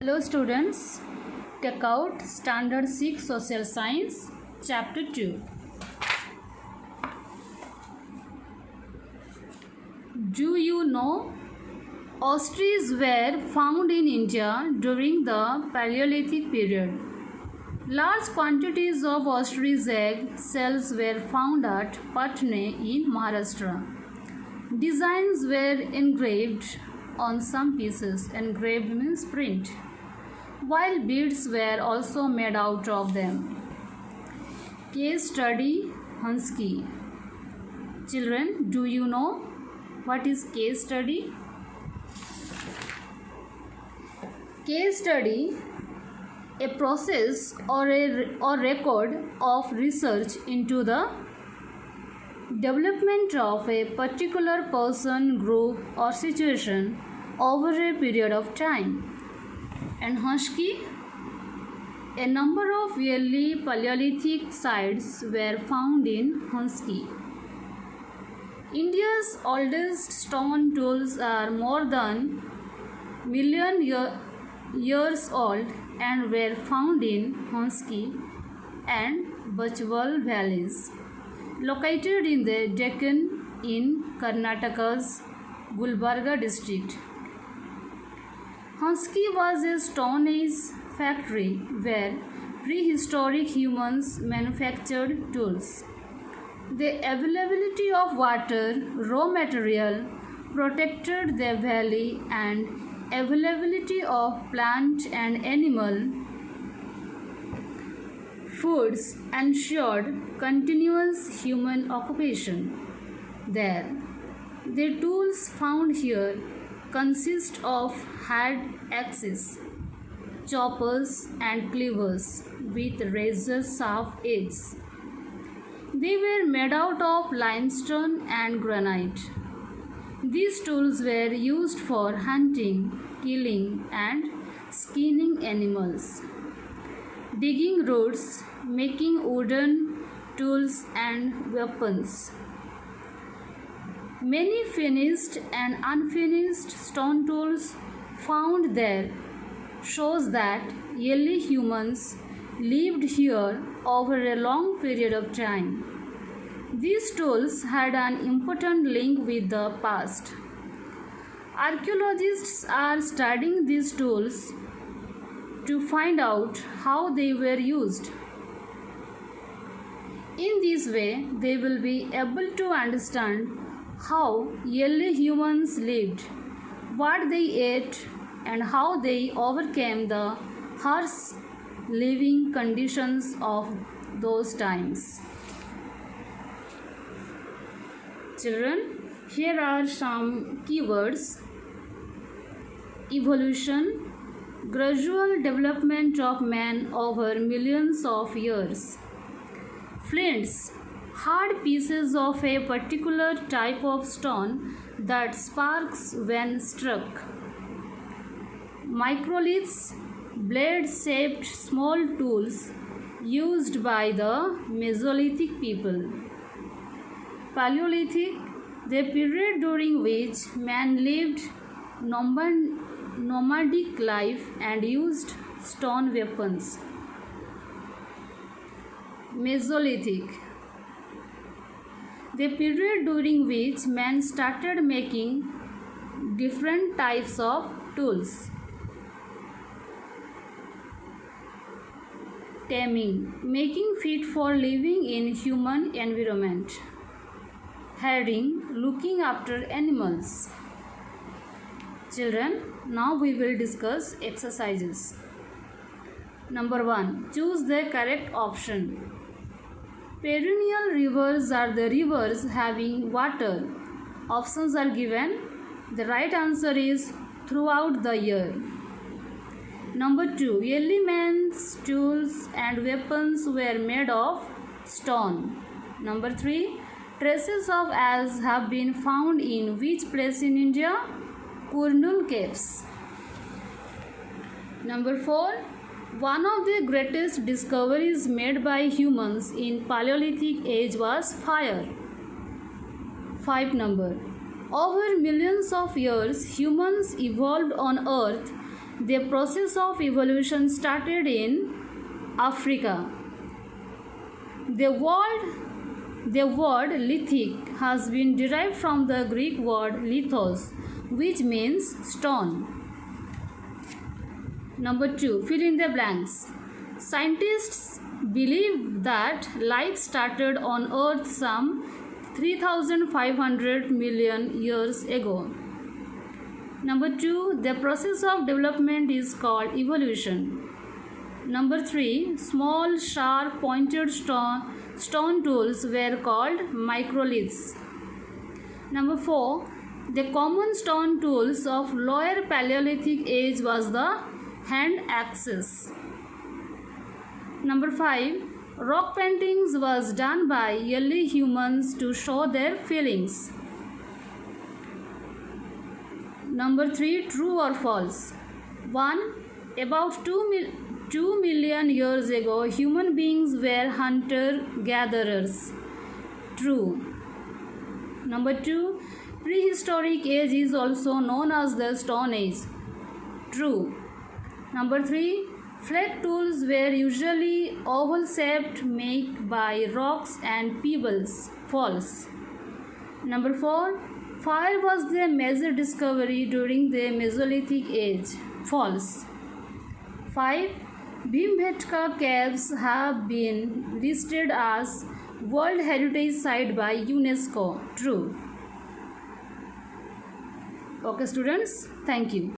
Hello students, take out Standard 6 Social Science, Chapter 2. Do you know ostriches were found in India during the Paleolithic period? Large quantities of ostrich egg cells were found at Patna in Maharashtra. Designs were engraved on some pieces. Engraved means print, while beads were also made out of them. Case study Hansky. Children, do you know what is case study? Case study, a process or record of research into the development of a particular person, group or situation over a period of time. And Hansky, a number of early Paleolithic sites were found in Hansky. India's oldest stone tools are more than million years old and were found in Hansky and Bachwal valleys, located in the Deccan in Karnataka's Gulbarga district. Hansky was a Stone Age factory where prehistoric humans manufactured tools. The availability of water, raw material, protected the valley, and availability of plant and animal foods ensured continuous human occupation there. The tools found here consist of hand axes, choppers and cleavers with razor-sharp edges. They were made out of limestone and granite. These tools were used for hunting, killing and skinning animals, digging roads, making wooden tools and weapons. Many finished and unfinished stone tools found there shows that early humans lived here over a long period of time. These tools had an important link with the past. Archaeologists are studying these tools to find out how they were used. In this way, they will be able to understand how early humans lived, what they ate, and how they overcame the harsh living conditions of those times. Children, here are some keywords: evolution, gradual development of man over millions of years; flints, hard pieces of a particular type of stone that sparks when struck; microliths, blade-shaped small tools used by the Mesolithic people; Paleolithic, the period during which man lived nomadic life and used stone weapons; Mesolithic, the period during which man started making different types of tools; taming, making fit for living in human environment; herding, looking after animals. Children, now we will discuss exercises. Number 1. Choose the correct option. Perennial rivers are the rivers having water. Options are given. The right answer is throughout the year. Number 2. Early man's tools and weapons were made of stone. Number 3. Traces of ash have been found in which place in India? Kurnool Caves. Number 4. One of the greatest discoveries made by humans in Paleolithic age was fire. 5 number. Over millions of years, humans evolved on Earth The process of evolution started in Africa. The word lithic has been derived from the Greek word lithos, which means stone. Number 2. Fill in the blanks. Scientists believe that life started on Earth some 3,500 million years ago. Number 2. The process of development is called evolution. Number 3. Small, sharp, pointed stone tools were called microliths. Number 4. The common stone tools of lower Paleolithic age was the hand axes. Number 5. Rock paintings was done by early humans to show their feelings. Number 3. True or false? 1. About 2 million years ago, human beings were hunter-gatherers. True. Number 2. Prehistoric age is also known as the Stone Age. True. Number 3. Flake tools were usually oval-shaped, made by rocks and pebbles. False. Number 4. Fire was the major discovery during the Mesolithic age. False. 5. Bhimbetka caves have been listed as World Heritage Site by UNESCO. True. Okay students, thank you.